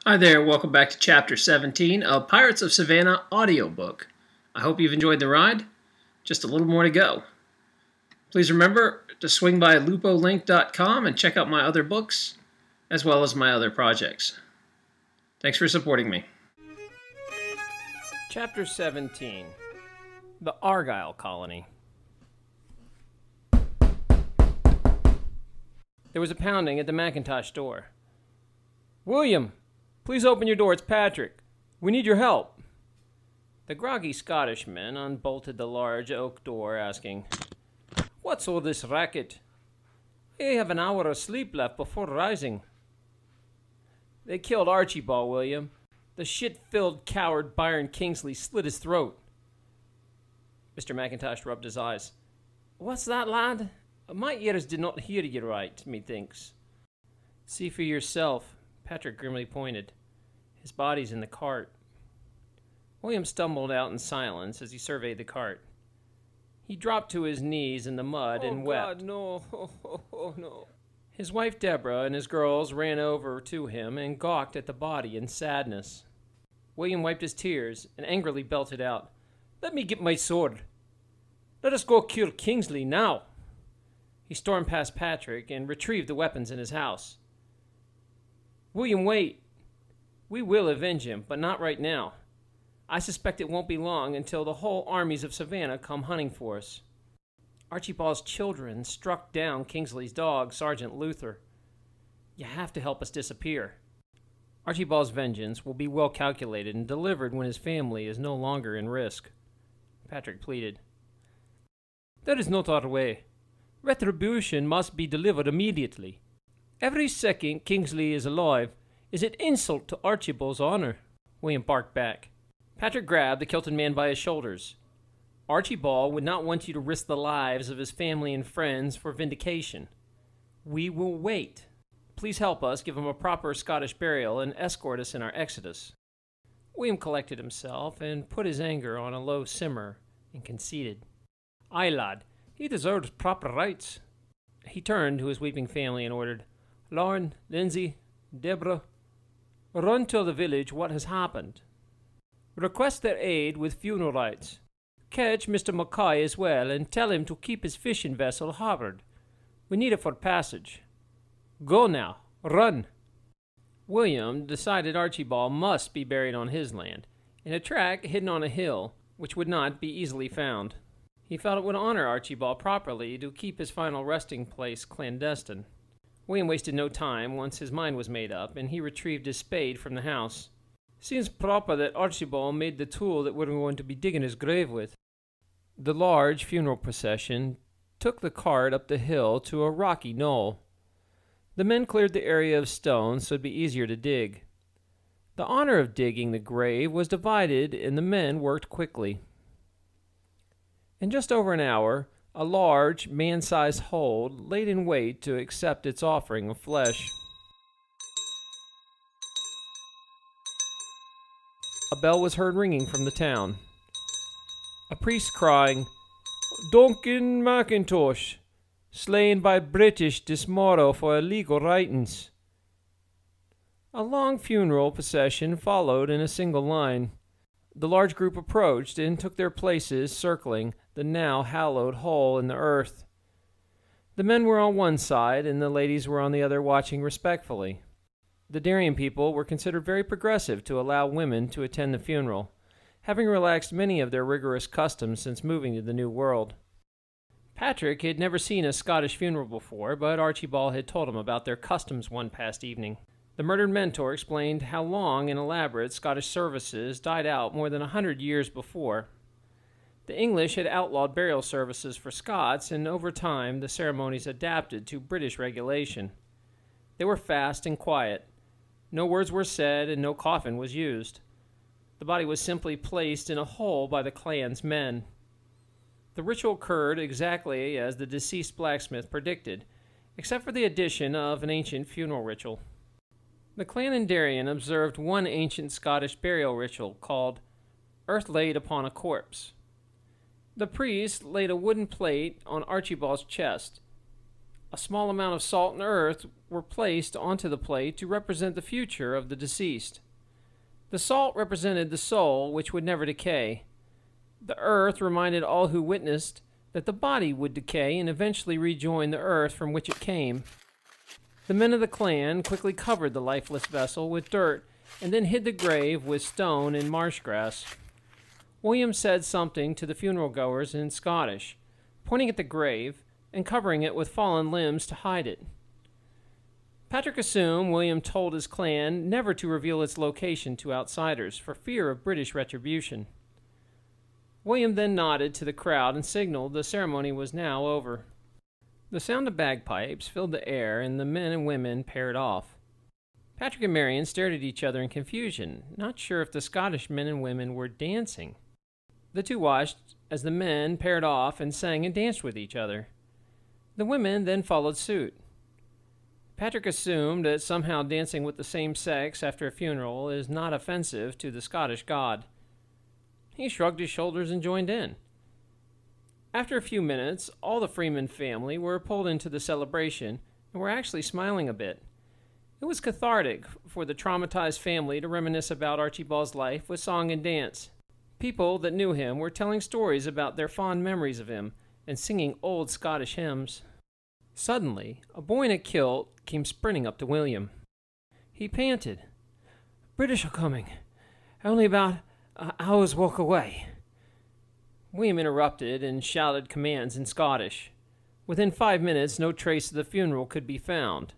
Hi there, welcome back to Chapter 17 of Pirates of Savannah audiobook. I hope you've enjoyed the ride. Just a little more to go. Please remember to swing by lupolilink.com and check out my other books, as well as my other projects. Thanks for supporting me. Chapter 17, The Argyle Colony. There was a pounding at the Macintosh door. "William! Please open your door, it's Patrick. We need your help." The groggy Scottishman unbolted the large oak door, asking, "What's all this racket? I have an hour of sleep left before rising." "They killed Archibald, William. The shit-filled coward Byron Kingsley slit his throat." Mr. Macintosh rubbed his eyes. "What's that, lad? My ears did not hear you right, methinks." "See for yourself." Patrick grimly pointed. "His body's in the cart." William stumbled out in silence as he surveyed the cart. He dropped to his knees in the mud and wept. "God, no. Oh, no." His wife Deborah and his girls ran over to him and gawked at the body in sadness. William wiped his tears and angrily belted out, "Let me get my sword. Let us go kill Kingsley now." He stormed past Patrick and retrieved the weapons in his house. "William, wait. We will avenge him, but not right now. I suspect it won't be long until the whole armies of Savannah come hunting for us. Archibald's children struck down Kingsley's dog, Sergeant Luther. You have to help us disappear. Archibald's vengeance will be well calculated and delivered when his family is no longer in risk." Patrick pleaded. "That is not our way. Retribution must be delivered immediately. Every second Kingsley is alive is an insult to Archibald's honor." William barked back. Patrick grabbed the kilted man by his shoulders. "Archibald would not want you to risk the lives of his family and friends for vindication. We will wait. Please help us give him a proper Scottish burial and escort us in our exodus." William collected himself and put his anger on a low simmer and conceded. "Aye, lad, he deserves proper rights." He turned to his weeping family and ordered, "Lauren, Lindsay, Deborah, run tell the village what has happened. Request their aid with funeral rites. Catch Mr. Mackay as well and tell him to keep his fishing vessel harbored. We need it for passage. Go now, run." William decided Archibald must be buried on his land, in a tract hidden on a hill, which would not be easily found. He felt it would honor Archibald properly to keep his final resting place clandestine. William wasted no time once his mind was made up, and he retrieved his spade from the house. "Seems proper that Archibald made the tool that we're going to be digging his grave with." The large funeral procession took the cart up the hill to a rocky knoll. The men cleared the area of stones so it'd be easier to dig. The honor of digging the grave was divided, and the men worked quickly. In just over an hour, a large, man-sized hole laid in wait to accept its offering of flesh. A bell was heard ringing from the town. A priest crying, "Duncan Macintosh, slain by British this morrow for illegal writings." A long funeral procession followed in a single line. The large group approached and took their places circling the now hallowed hole in the earth. The men were on one side and the ladies were on the other, watching respectfully. The Darien people were considered very progressive to allow women to attend the funeral, having relaxed many of their rigorous customs since moving to the New World. Patrick had never seen a Scottish funeral before, but Archibald had told him about their customs one past evening. The murdered mentor explained how long and elaborate Scottish services died out more than 100 years before. The English had outlawed burial services for Scots, and over time the ceremonies adapted to British regulation. They were fast and quiet. No words were said and no coffin was used. The body was simply placed in a hole by the clan's men. The ritual occurred exactly as the deceased blacksmith predicted, except for the addition of an ancient funeral ritual. The clan in Darien observed one ancient Scottish burial ritual called earth laid upon a corpse. The priest laid a wooden plate on Archibald's chest. A small amount of salt and earth were placed onto the plate to represent the future of the deceased. The salt represented the soul, which would never decay. The earth reminded all who witnessed that the body would decay and eventually rejoin the earth from which it came. The men of the clan quickly covered the lifeless vessel with dirt and then hid the grave with stone and marsh grass. William said something to the funeral goers in Scottish, pointing at the grave and covering it with fallen limbs to hide it. Patrick assumed William told his clan never to reveal its location to outsiders for fear of British retribution. William then nodded to the crowd and signaled the ceremony was now over. The sound of bagpipes filled the air, and the men and women paired off. Patrick and Marion stared at each other in confusion, not sure if the Scottish men and women were dancing. The two watched as the men paired off and sang and danced with each other. The women then followed suit. Patrick assumed that somehow dancing with the same sex after a funeral is not offensive to the Scottish god. He shrugged his shoulders and joined in. After a few minutes, all the Freeman family were pulled into the celebration and were actually smiling a bit. It was cathartic for the traumatized family to reminisce about Archibald's life with song and dance. People that knew him were telling stories about their fond memories of him and singing old Scottish hymns. Suddenly, a boy in a kilt came sprinting up to William. He panted, "British are coming. Only about an hour's walk away." William interrupted and shouted commands in Scottish. Within 5 minutes, no trace of the funeral could be found.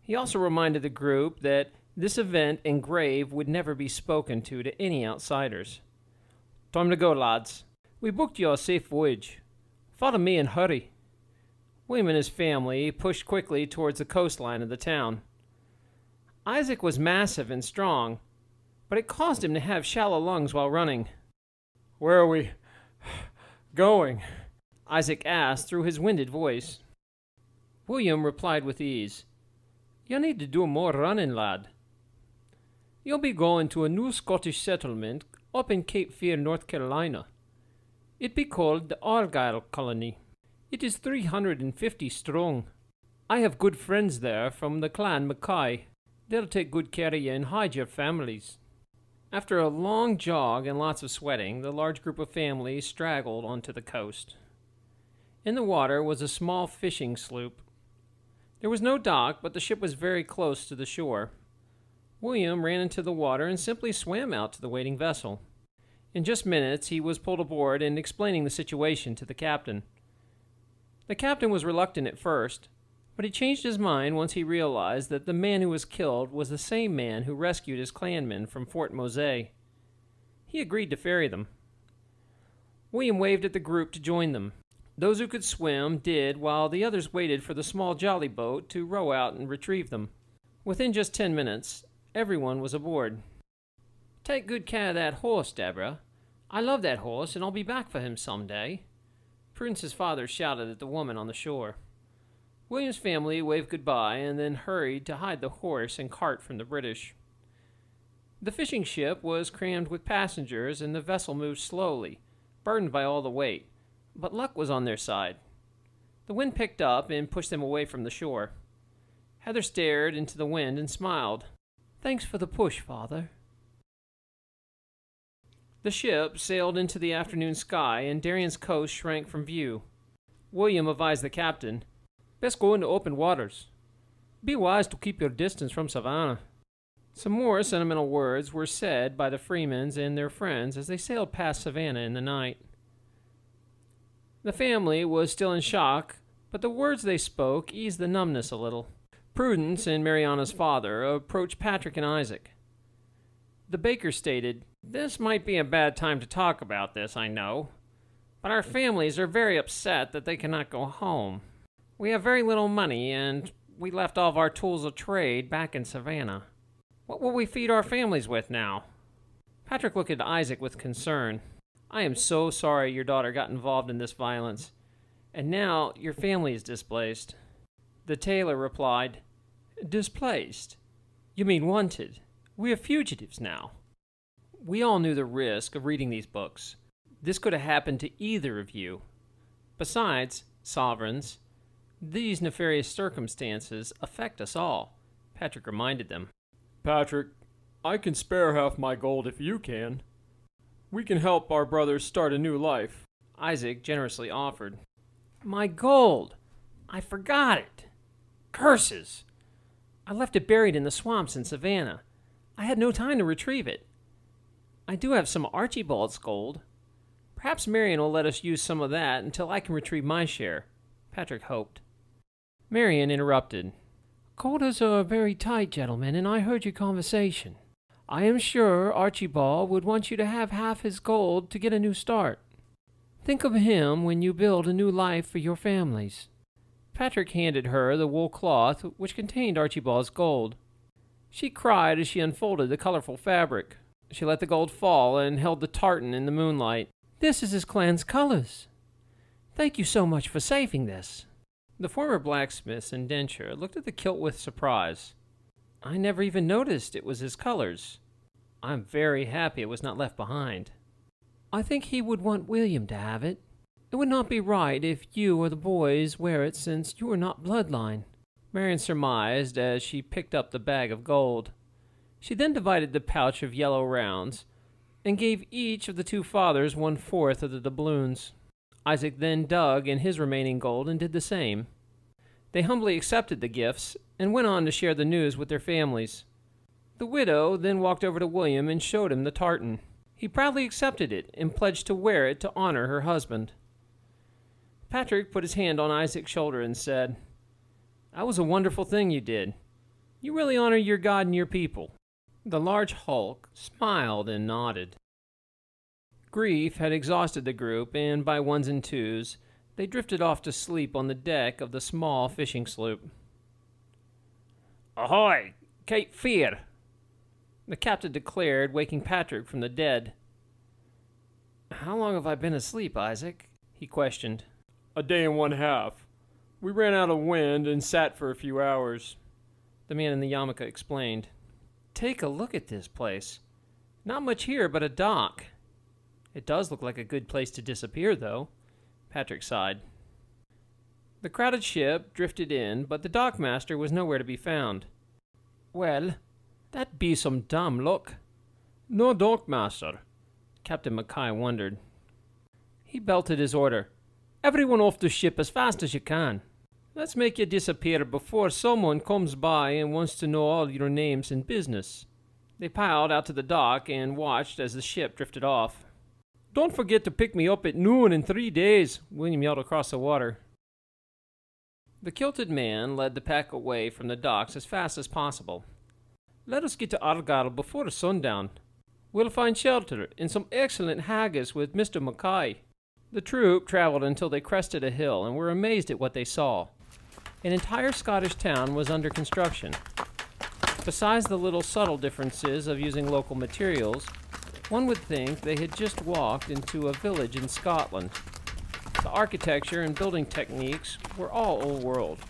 He also reminded the group that this event and grave would never be spoken to any outsiders. "Time to go, lads. We booked you a safe voyage. Follow me and hurry." William and his family pushed quickly towards the coastline of the town. Isaac was massive and strong, but it caused him to have shallow lungs while running. "Where are we going?" Isaac asked through his winded voice. William replied with ease, "You need to do more running, lad. You'll be going to a new Scottish settlement up in Cape Fear, North Carolina. It be called the Argyle Colony. It is 350 strong. I have good friends there from the clan Mackay. They'll take good care of you and hide your families." After a long jog and lots of sweating, the large group of families straggled onto the coast. In the water was a small fishing sloop. There was no dock, but the ship was very close to the shore. William ran into the water and simply swam out to the waiting vessel. In just minutes, he was pulled aboard and explaining the situation to the captain. The captain was reluctant at first, but he changed his mind once he realized that the man who was killed was the same man who rescued his clanmen from Fort Mose. He agreed to ferry them. William waved at the group to join them. Those who could swim did, while the others waited for the small jolly boat to row out and retrieve them. Within just 10 minutes, everyone was aboard. "Take good care of that horse, Deborah. I love that horse, and I'll be back for him some day," Prudence's father shouted at the woman on the shore. William's family waved goodbye and then hurried to hide the horse and cart from the British. The fishing ship was crammed with passengers, and the vessel moved slowly, burdened by all the weight, but luck was on their side. The wind picked up and pushed them away from the shore. Heather stared into the wind and smiled. "Thanks for the push, Father." The ship sailed into the afternoon sky, and Darien's coast shrank from view. William advised the captain, "Best go into open waters. Be wise to keep your distance from Savannah." Some more sentimental words were said by the Freemans and their friends as they sailed past Savannah in the night. The family was still in shock, but the words they spoke eased the numbness a little. Prudence and Mariana's father approached Patrick and Isaac. The baker stated, "This might be a bad time to talk about this, I know, but our families are very upset that they cannot go home. We have very little money, and we left all of our tools of trade back in Savannah. What will we feed our families with now?" Patrick looked at Isaac with concern. "I am so sorry your daughter got involved in this violence, and now your family is displaced." The tailor replied, "Displaced? You mean wanted? We are fugitives now." We all knew the risk of reading these books. This could have happened to either of you. Besides, sovereigns, These nefarious circumstances affect us all, Patrick reminded them. Patrick, I can spare half my gold if you can. We can help our brothers start a new life, Isaac generously offered. My gold! I forgot it! Curses! I left it buried in the swamps in Savannah. I had no time to retrieve it. I do have some Archibald's gold. Perhaps Marion will let us use some of that until I can retrieve my share, Patrick hoped. Marion interrupted. Quarters are very tight, gentlemen, and I heard your conversation. I am sure Archibald would want you to have half his gold to get a new start. Think of him when you build a new life for your families. Patrick handed her the wool cloth which contained Archibald's gold. She cried as she unfolded the colorful fabric. She let the gold fall and held the tartan in the moonlight. This is his clan's colors. Thank you so much for saving this. The former blacksmith's indenture looked at the kilt with surprise. I never even noticed it was his colors. I'm very happy it was not left behind. I think he would want William to have it. It would not be right if you or the boys wear it since you are not bloodline, Marion surmised as she picked up the bag of gold. She then divided the pouch of yellow rounds and gave each of the two fathers 1/4 of the doubloons. Isaac then dug in his remaining gold and did the same. They humbly accepted the gifts and went on to share the news with their families. The widow then walked over to William and showed him the tartan. He proudly accepted it and pledged to wear it to honor her husband. Patrick put his hand on Isaac's shoulder and said, That was a wonderful thing you did. You really honor your God and your people. The large hulk smiled and nodded. Grief had exhausted the group, and by ones and twos, they drifted off to sleep on the deck of the small fishing sloop. Ahoy! Cape Fear! The captain declared, waking Patrick from the dead. How long have I been asleep, Isaac? He questioned. A day and 1/2. We ran out of wind and sat for a few hours, the man in the yarmulke explained. Take a look at this place. Not much here but a dock. It does look like a good place to disappear, though, Patrick sighed. The crowded ship drifted in, but the dockmaster was nowhere to be found. Well, that be some dumb luck. No dockmaster, Captain Mackay wondered. He belted his order. Everyone off the ship as fast as you can. Let's make you disappear before someone comes by and wants to know all your names and business. They piled out to the dock and watched as the ship drifted off. Don't forget to pick me up at noon in 3 days, William yelled across the water. The kilted man led the pack away from the docks as fast as possible. Let us get to Argyle before sundown. We'll find shelter and some excellent haggis with Mr. Mackay. The troop traveled until they crested a hill and were amazed at what they saw. An entire Scottish town was under construction. Besides the little subtle differences of using local materials, one would think they had just walked into a village in Scotland. The architecture and building techniques were all old world.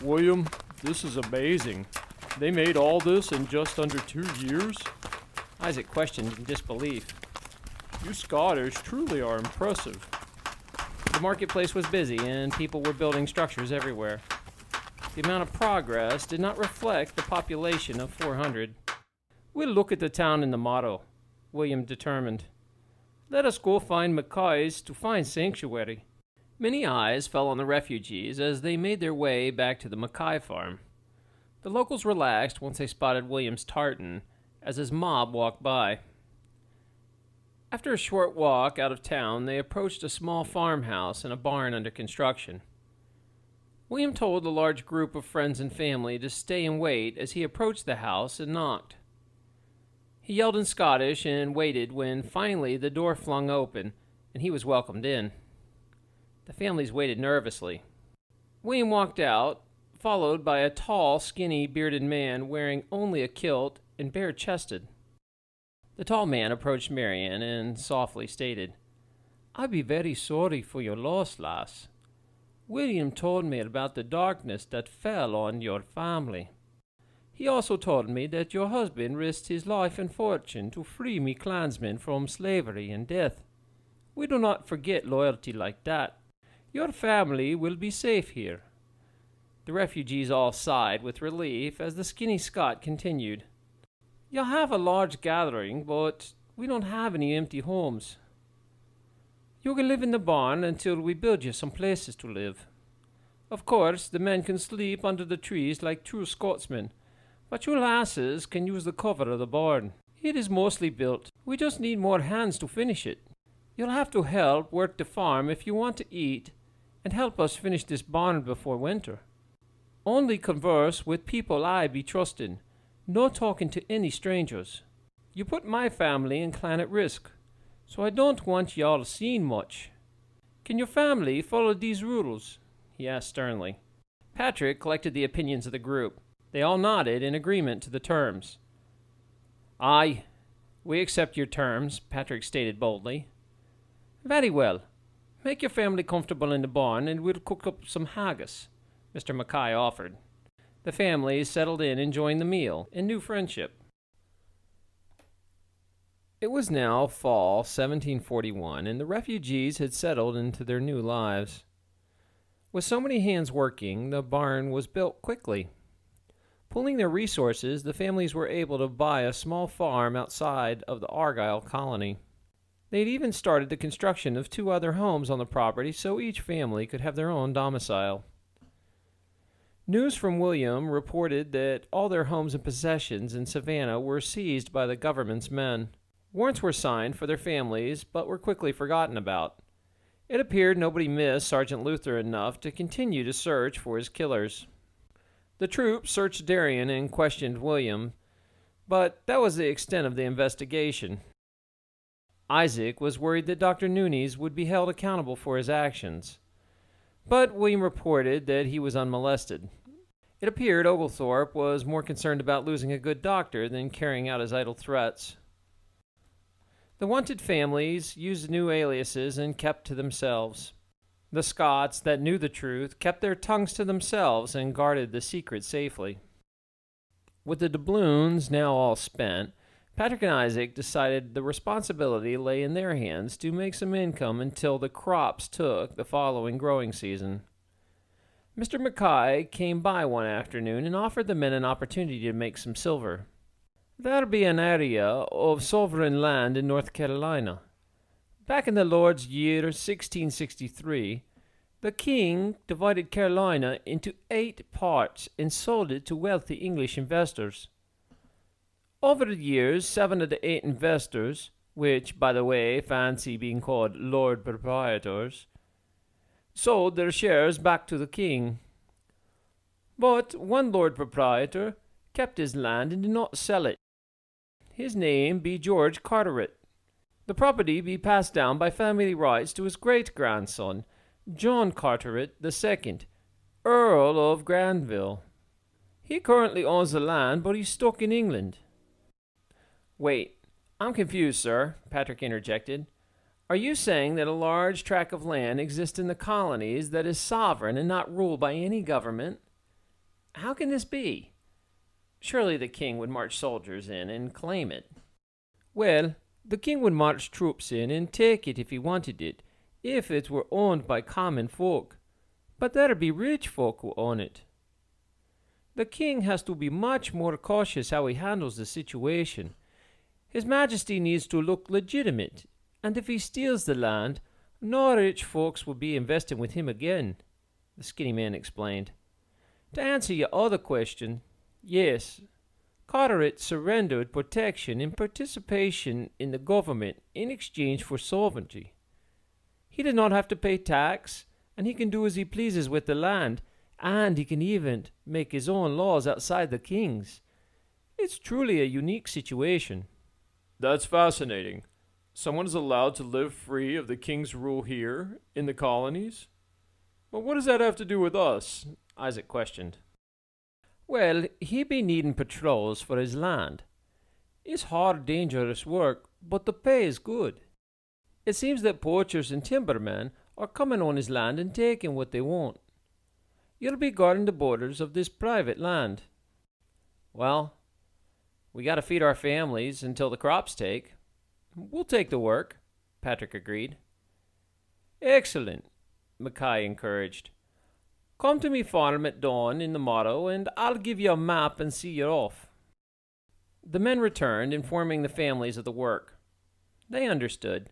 William, this is amazing. They made all this in just under 2 years? Isaac questioned in disbelief. You Scottish truly are impressive. The marketplace was busy and people were building structures everywhere. The amount of progress did not reflect the population of 400. We'll look at the town in the morrow, William determined. Let us go find Mackay's to find sanctuary. Many eyes fell on the refugees as they made their way back to the Mackay farm. The locals relaxed once they spotted William's tartan as his mob walked by. After a short walk out of town, they approached a small farmhouse and a barn under construction. William told the large group of friends and family to stay and wait as he approached the house and knocked. He yelled in Scottish and waited when finally the door flung open and he was welcomed in. The families waited nervously. William walked out, followed by a tall, skinny, bearded man wearing only a kilt and bare-chested. The tall man approached Marion and softly stated, I be very sorry for your loss, lass. William told me about the darkness that fell on your family. He also told me that your husband risked his life and fortune to free me clansmen from slavery and death. We do not forget loyalty like that. Your family will be safe here. The refugees all sighed with relief as the skinny Scot continued. You'll have a large gathering, but we don't have any empty homes. You can live in the barn until we build you some places to live. Of course, the men can sleep under the trees like true Scotsmen, but you lasses can use the cover of the barn. It is mostly built. We just need more hands to finish it. You'll have to help work the farm if you want to eat, and help us finish this barn before winter. Only converse with people I be trusting. No talking to any strangers. You put my family and clan at risk, so I don't want y'all seeing much. Can your family follow these rules? He asked sternly. Patrick collected the opinions of the group. They all nodded in agreement to the terms. Aye, we accept your terms, Patrick stated boldly. Very well. Make your family comfortable in the barn, and we'll cook up some haggis, Mr. Mackay offered. The families settled in, enjoying the meal and new friendship. It was now fall 1741, and the refugees had settled into their new lives. With so many hands working, the barn was built quickly. Pooling their resources, the families were able to buy a small farm outside of the Argyle Colony. They had even started the construction of 2 other homes on the property so each family could have their own domicile. News from William reported that all their homes and possessions in Savannah were seized by the government's men. Warrants were signed for their families, but were quickly forgotten about. It appeared nobody missed Sergeant Luther enough to continue to search for his killers. The troops searched Darien and questioned William, but that was the extent of the investigation. Isaac was worried that Dr. Nunes would be held accountable for his actions, but William reported that he was unmolested. It appeared Oglethorpe was more concerned about losing a good doctor than carrying out his idle threats. The wanted families used new aliases and kept to themselves. The Scots that knew the truth kept their tongues to themselves and guarded the secret safely. With the doubloons now all spent, Patrick and Isaac decided the responsibility lay in their hands to make some income until the crops took the following growing season. Mr. Mackay came by one afternoon and offered the men an opportunity to make some silver. There'll be an area of sovereign land in North Carolina. Back in the Lord's year 1663, the king divided Carolina into 8 parts and sold it to wealthy English investors. Over the years, 7 of the 8 investors, which, by the way, fancy being called Lord Proprietors, sold their shares back to the king. But one Lord Proprietor kept his land and did not sell it. His name be George Carteret. The property be passed down by family rights to his great-grandson, John Carteret II, Earl of Granville. He currently owns the land, but he's stuck in England. Wait, I'm confused, sir, Patrick interjected. Are you saying that a large tract of land exists in the colonies that is sovereign and not ruled by any government? How can this be? Surely the king would march soldiers in and claim it. Well, the king would march troops in and take it if he wanted it, if it were owned by common folk. But there'd be rich folk who own it. The king has to be much more cautious how he handles the situation. His Majesty needs to look legitimate, and if he steals the land, no rich folks will be investing with him again, the skinny man explained. To answer your other question, yes, Carteret surrendered protection and participation in the government in exchange for sovereignty. He did not have to pay tax, and he can do as he pleases with the land, and he can even make his own laws outside the king's. It's truly a unique situation. That's fascinating. Someone is allowed to live free of the king's rule here, in the colonies? But what does that have to do with us? Isaac questioned. Well, he be needing patrols for his land. It's hard, dangerous work, but the pay is good. It seems that poachers and timbermen are coming on his land and taking what they want. You'll be guarding the borders of this private land. Well, we got to feed our families until the crops take. We'll take the work, Patrick agreed. Excellent. Mackay encouraged. "Come to me farm at dawn in the morrow, and I'll give you a map and see you off." The men returned, informing the families of the work. They understood.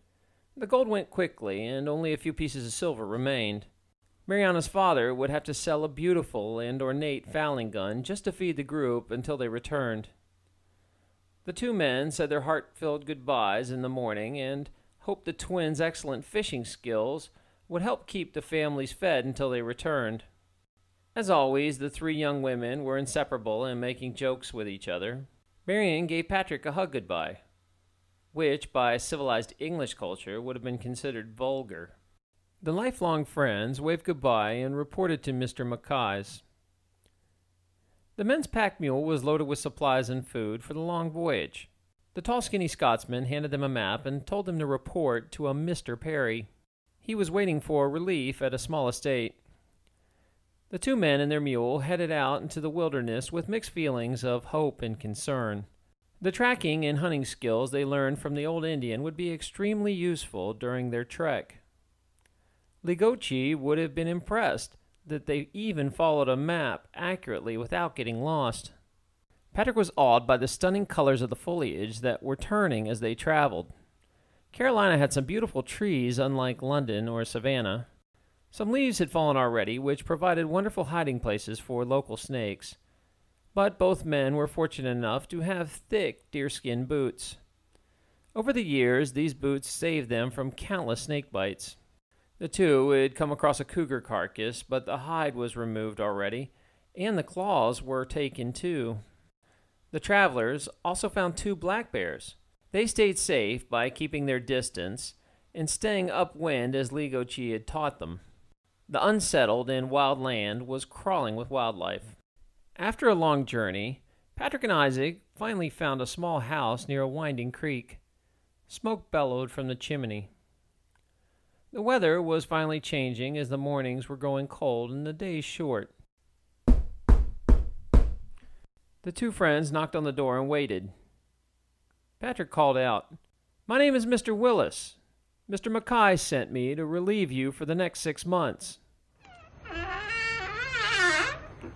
The gold went quickly, and only a few pieces of silver remained. Mariana's father would have to sell a beautiful and ornate fowling gun just to feed the group until they returned. The two men said their heart-filled goodbyes in the morning and hoped the twins' excellent fishing skills would help keep the families fed until they returned. As always, the three young women were inseparable in making jokes with each other. Marian gave Patrick a hug goodbye, which by civilized English culture would have been considered vulgar. The lifelong friends waved goodbye and reported to Mr. Mackay's. The men's pack mule was loaded with supplies and food for the long voyage. The tall, skinny Scotsman handed them a map and told them to report to a Mr. Perry. He was waiting for relief at a small estate. The two men and their mule headed out into the wilderness with mixed feelings of hope and concern. The tracking and hunting skills they learned from the old Indian would be extremely useful during their trek. Ligochi would have been impressed that they even followed a map accurately without getting lost. Patrick was awed by the stunning colors of the foliage that were turning as they traveled. Carolina had some beautiful trees, unlike London or Savannah. Some leaves had fallen already, which provided wonderful hiding places for local snakes. But both men were fortunate enough to have thick deerskin boots. Over the years, these boots saved them from countless snake bites. The two had come across a cougar carcass, but the hide was removed already, and the claws were taken too. The travelers also found two black bears. They stayed safe by keeping their distance and staying upwind as Ligochi had taught them. The unsettled and wild land was crawling with wildlife. After a long journey, Patrick and Isaac finally found a small house near a winding creek. Smoke bellowed from the chimney. The weather was finally changing as the mornings were growing cold and the days short. The two friends knocked on the door and waited. Patrick called out, "My name is Mr. Willis. Mr. Mackay sent me to relieve you for the next 6 months."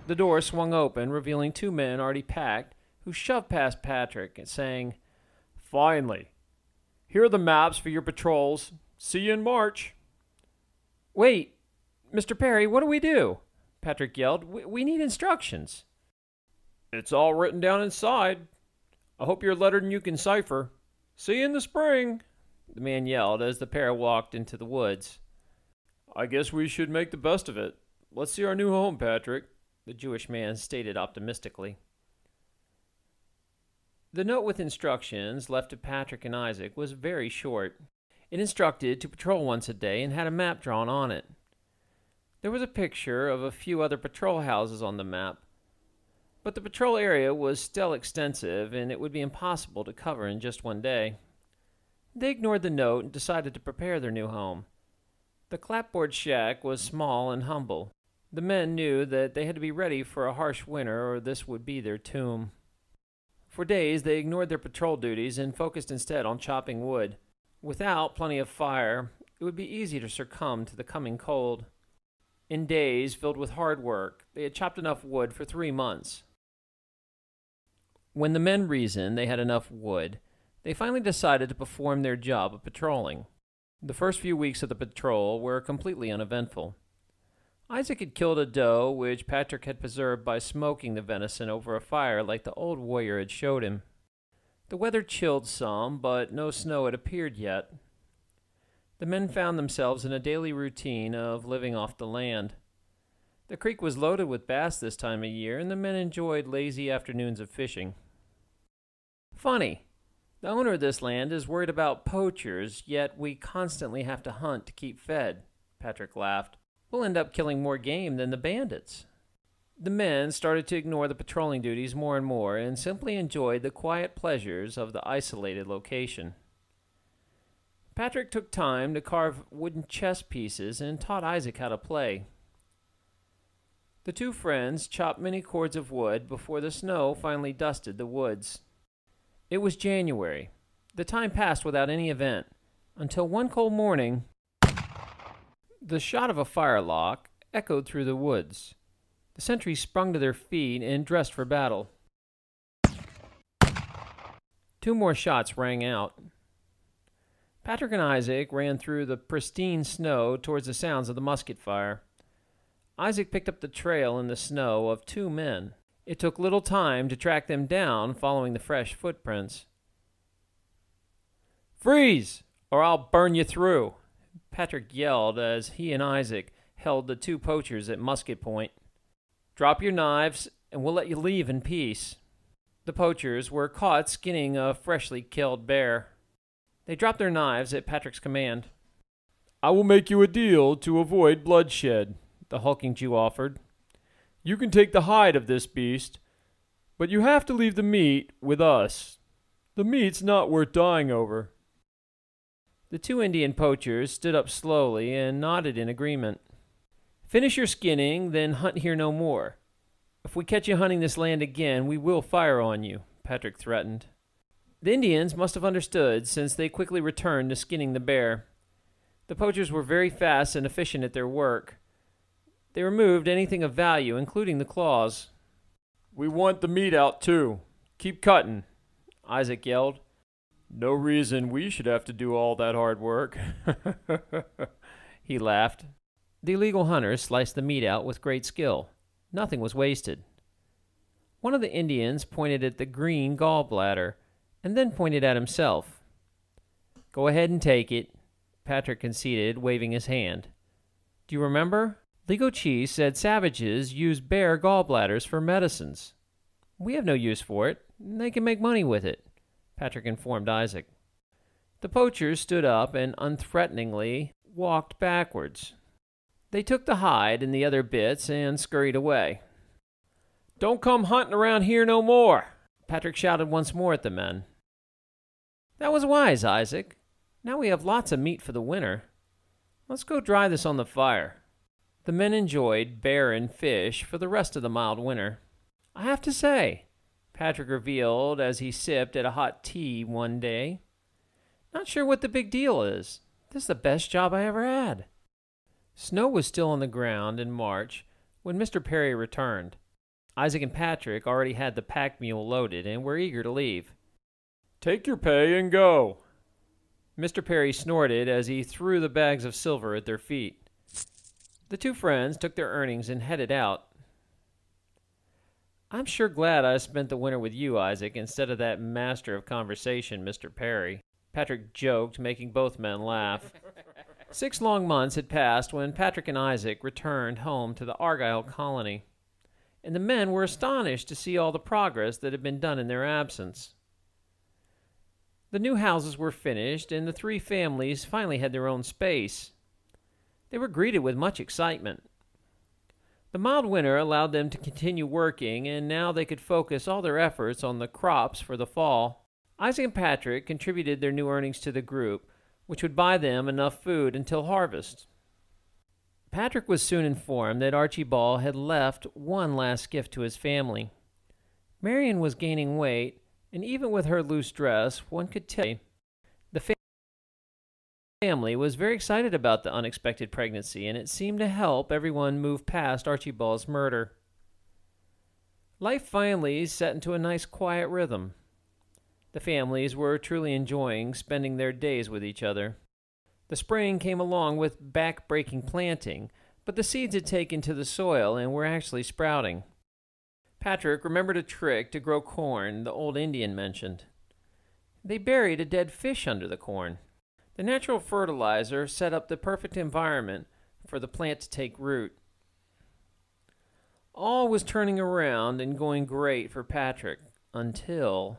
The door swung open, revealing two men already packed, who shoved past Patrick, saying, "Finally. Here are the maps for your patrols. See you in March." "Wait, Mr. Perry, what do we do?" Patrick yelled. We need instructions." "It's all written down inside. I hope you're lettered and you can cipher. See you in the spring," the man yelled as the pair walked into the woods. "I guess we should make the best of it. Let's see our new home, Patrick," the Jewish man stated optimistically. The note with instructions left to Patrick and Isaac was very short. It instructed to patrol once a day and had a map drawn on it. There was a picture of a few other patrol houses on the map, but the patrol area was still extensive and it would be impossible to cover in just one day. They ignored the note and decided to prepare their new home. The clapboard shack was small and humble. The men knew that they had to be ready for a harsh winter or this would be their tomb. For days they ignored their patrol duties and focused instead on chopping wood. Without plenty of fire, it would be easy to succumb to the coming cold. In days filled with hard work, they had chopped enough wood for 3 months. When the men reasoned they had enough wood, they finally decided to perform their job of patrolling. The first few weeks of the patrol were completely uneventful. Isaac had killed a doe, which Patrick had preserved by smoking the venison over a fire like the old warrior had showed him. The weather chilled some, but no snow had appeared yet. The men found themselves in a daily routine of living off the land. The creek was loaded with bass this time of year, and the men enjoyed lazy afternoons of fishing. "Funny, the owner of this land is worried about poachers, yet we constantly have to hunt to keep fed," Patrick laughed. "We'll end up killing more game than the bandits." The men started to ignore the patrolling duties more and more and simply enjoyed the quiet pleasures of the isolated location. Patrick took time to carve wooden chess pieces and taught Isaac how to play. The two friends chopped many cords of wood before the snow finally dusted the woods. It was January. The time passed without any event, until one cold morning, The shot of a firelock echoed through the woods. The sentries sprung to their feet and dressed for battle. 2 more shots rang out. Patrick and Isaac ran through the pristine snow towards the sounds of the musket fire. Isaac picked up the trail in the snow of 2 men. It took little time to track them down following the fresh footprints. "Freeze, or I'll burn you through," Patrick yelled as he and Isaac held the 2 poachers at musket point. "Drop your knives, and we'll let you leave in peace." The poachers were caught skinning a freshly killed bear. They dropped their knives at Patrick's command. "I will make you a deal to avoid bloodshed," the hulking Jew offered. "You can take the hide of this beast, but you have to leave the meat with us. The meat's not worth dying over." The 2 Indian poachers stood up slowly and nodded in agreement. "Finish your skinning, then hunt here no more. If we catch you hunting this land again, we will fire on you," Patrick threatened. The Indians must have understood, since they quickly returned to skinning the bear. The poachers were very fast and efficient at their work. They removed anything of value, including the claws. "We want the meat out, too. Keep cutting," Isaac yelled. "No reason we should have to do all that hard work." He laughed. The illegal hunters sliced the meat out with great skill. Nothing was wasted. One of the Indians pointed at the green gallbladder, and then pointed at himself. "Go ahead and take it," Patrick conceded, waving his hand. "Do you remember? Ligo Chi said savages use bear gallbladders for medicines. We have no use for it. They can make money with it," Patrick informed Isaac. The poachers stood up and unthreateningly walked backwards. They took the hide and the other bits and scurried away. "Don't come hunting around here no more," Patrick shouted once more at the men. "That was wise, Isaac. Now we have lots of meat for the winter. Let's go dry this on the fire." The men enjoyed bear and fish for the rest of the mild winter. "I have to say," Patrick revealed as he sipped at a hot tea one day, "not sure what the big deal is. This is the best job I ever had." Snow was still on the ground in March when Mr. Perry returned. Isaac and Patrick already had the pack mule loaded and were eager to leave. "Take your pay and go," Mr. Perry snorted as he threw the bags of silver at their feet. The 2 friends took their earnings and headed out. "I'm sure glad I spent the winter with you, Isaac, instead of that master of conversation, Mr. Perry," Patrick joked, making both men laugh. 6 long months had passed when Patrick and Isaac returned home to the Argyle Colony, and the men were astonished to see all the progress that had been done in their absence. The new houses were finished, and the 3 families finally had their own space. They were greeted with much excitement. The mild winter allowed them to continue working, and now they could focus all their efforts on the crops for the fall. Isaac and Patrick contributed their new earnings to the group, which would buy them enough food until harvest. Patrick was soon informed that Archibald had left one last gift to his family. Marion was gaining weight, and even with her loose dress, one could tell the family was very excited about the unexpected pregnancy, and it seemed to help everyone move past Archibald's murder. Life finally set into a nice quiet rhythm. The families were truly enjoying spending their days with each other. The spring came along with back-breaking planting, but the seeds had taken to the soil and were actually sprouting. Patrick remembered a trick to grow corn the old Indian mentioned. They buried a dead fish under the corn. The natural fertilizer set up the perfect environment for the plant to take root. All was turning around and going great for Patrick until...